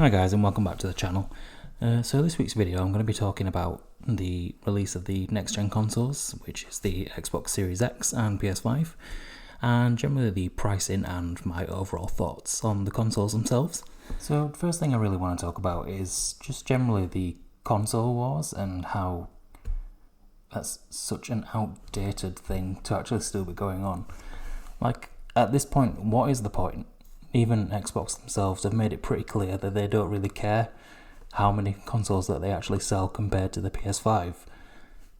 Hi guys, and welcome back to the channel. So this week's video I'm going to be talking about the release of the next gen consoles, which is the Xbox Series X and PS5, and generally the pricing and my overall thoughts on the consoles themselves. So the first thing I really want to talk about is just generally the console wars and how that's such an outdated thing to actually still be going on. Like, at this point, what is the point? Even Xbox themselves have made it pretty clear that they don't really care how many consoles that they actually sell compared to the PS5.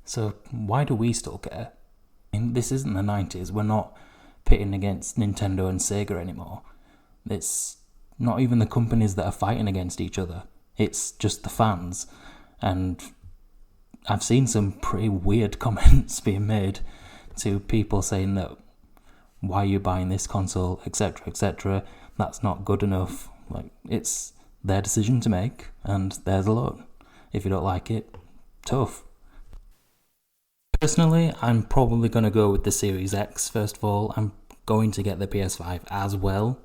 So why do we still care? I mean, this isn't the 90s. We're not pitting against Nintendo and Sega anymore. It's not even the companies that are fighting against each other. It's just the fans. And I've seen some pretty weird comments being made to people saying that why are you buying this console, etc., etc. That's not good enough. Like, it's their decision to make, and theirs alone. If you don't like it, tough. Personally, I'm probably going to go with the Series X first of all. I'm going to get the PS5 as well,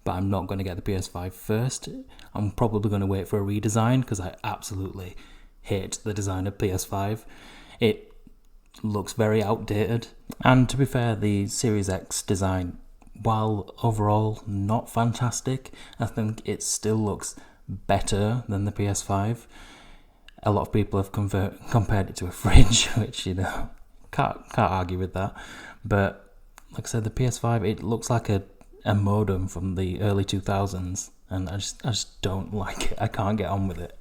but I'm not going to get the PS5 first. I'm probably going to wait for a redesign because I absolutely hate the design of PS5. It looks very outdated, and to be fair, the Series X design, while overall not fantastic, I think it still looks better than the PS5. A lot of people have compared it to a fridge, which, you know, can't argue with that. But like I said, the PS5, it looks like a modem from the early 2000s, and I just don't like it. I can't get on with it.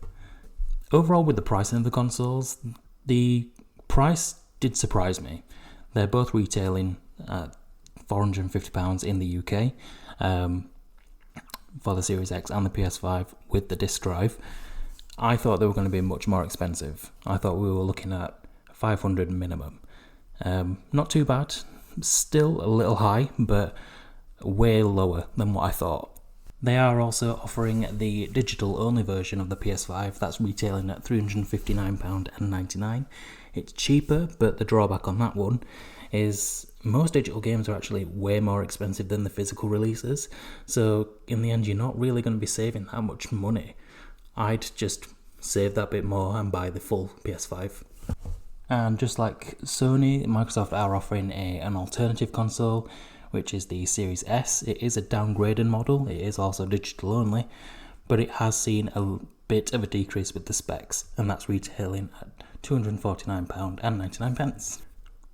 Overall, with the pricing of the consoles, the price did surprise me. They're both retailing at £450 in the UK for the Series X and the PS5 with the disc drive. I thought they were going to be much more expensive. I thought we were looking at £500 minimum. Not too bad, still a little high, but way lower than what I thought. They are also offering the digital-only version of the PS5 that's retailing at £359.99. It's cheaper, but the drawback on that one is most digital games are actually way more expensive than the physical releases. So in the end, you're not really going to be saving that much money. I'd just save that bit more and buy the full PS5. And just like Sony, Microsoft are offering an alternative console, which is the Series S. It is a downgraded model. It is also digital only, but it has seen a bit of a decrease with the specs, and that's retailing at £249.99.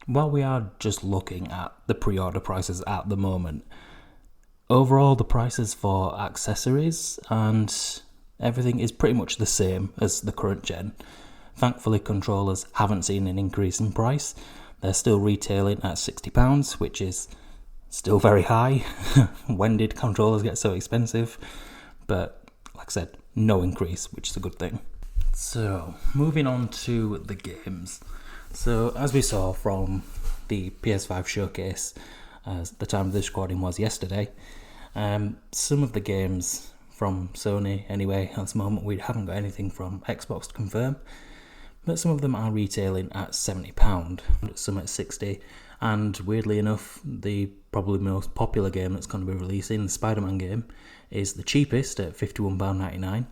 While we are just looking at the pre-order prices at the moment, overall the prices for accessories and everything is pretty much the same as the current gen. Thankfully, controllers haven't seen an increase in price. They're still retailing at £60, which is still very high. When did controllers get so expensive? But like I said, no increase, which is a good thing. So, moving on to the games. So, as we saw from the PS5 showcase, as the time of this recording was yesterday, some of the games from Sony, anyway, at this moment we haven't got anything from Xbox to confirm, but some of them are retailing at £70, some at £60, and weirdly enough, the probably most popular game that's going to be releasing, the Spider-Man game, is the cheapest at £51.99.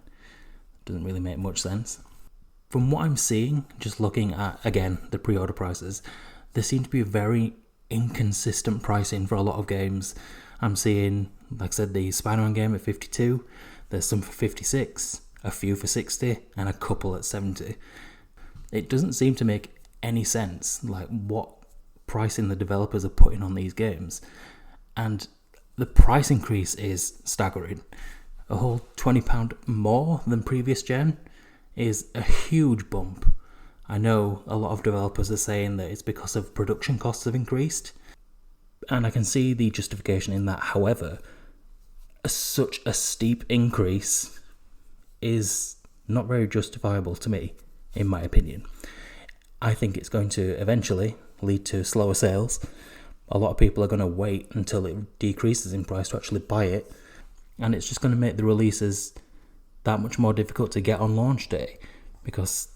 Doesn't really make much sense. From what I'm seeing, just looking at, again, the pre-order prices, there seem to be a very inconsistent pricing for a lot of games. I'm seeing, like I said, the Spider-Man game at £52, there's some for £56, a few for £60, and a couple at £70. It doesn't seem to make any sense, like what pricing the developers are putting on these games. And the price increase is staggering. A whole £20 more than previous gen is a huge bump. I know a lot of developers are saying that it's because of production costs have increased, and I can see the justification in that. However, such a steep increase is not very justifiable to me, in my opinion. I think it's going to eventually lead to slower sales. A lot of people are going to wait until it decreases in price to actually buy it, and it's just going to make the releases that much more difficult to get on launch day, because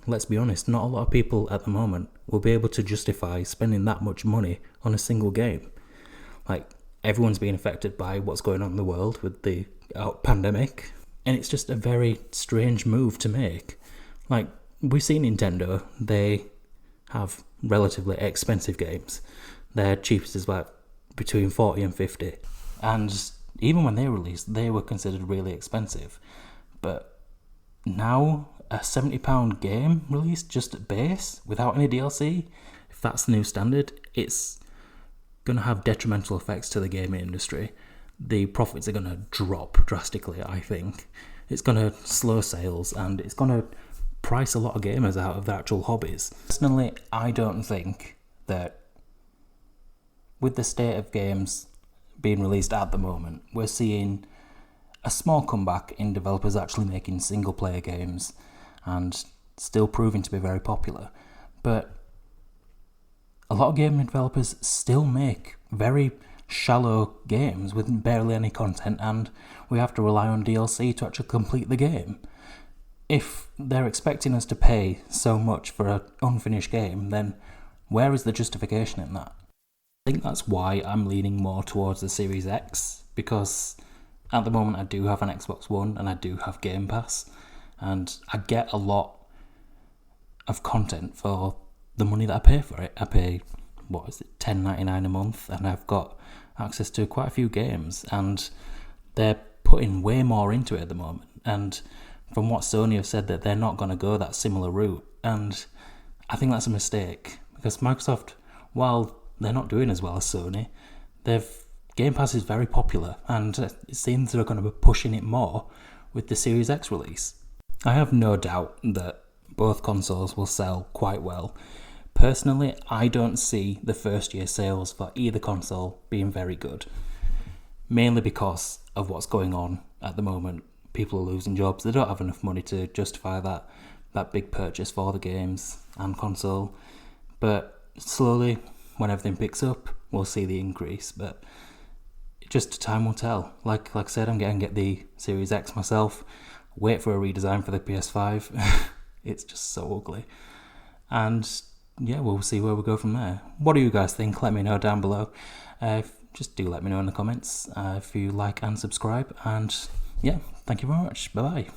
let's be honest, not a lot of people at the moment will be able to justify spending that much money on a single game. Like, everyone's being affected by what's going on in the world with the pandemic. And it's just a very strange move to make. Like, we've seen Nintendo, they have relatively expensive games. Their cheapest is like between 40 and 50. And even when they released, they were considered really expensive. But now, a £70 game released just at base, without any DLC, if that's the new standard, it's going to have detrimental effects to the gaming industry. The profits are going to drop drastically, I think. It's going to slow sales, and it's going to price a lot of gamers out of their actual hobbies. Personally, I don't think that with the state of games being released at the moment, we're seeing a small comeback in developers actually making single-player games and still proving to be very popular. But a lot of gaming developers still make very shallow games with barely any content, and we have to rely on DLC to actually complete the game. If they're expecting us to pay so much for an unfinished game, then where is the justification in that? I think that's why I'm leaning more towards the Series X, because at the moment I do have an Xbox One and I do have Game Pass, and I get a lot of content for the money that I pay for it. I pay, $10.99 a month, and I've got access to quite a few games, and they're putting way more into it at the moment. And from what Sony have said, that they're not going to go that similar route, and I think that's a mistake, because Microsoft, while they're not doing as well as Sony, Game Pass is very popular, and it seems they're going to be pushing it more with the Series X release. I have no doubt that both consoles will sell quite well. Personally, I don't see the first year sales for either console being very good, mainly because of what's going on at the moment. People are losing jobs, they don't have enough money to justify that big purchase for the games and console. But slowly, when everything picks up, we'll see the increase, but just time will tell. Like I said, I'm going to get the Series X myself, wait for a redesign for the PS5. It's just so ugly. And yeah, we'll see where we go from there. What do you guys think? Let me know down below. Just do let me know in the comments if you like and subscribe. And yeah, thank you very much. Bye-bye.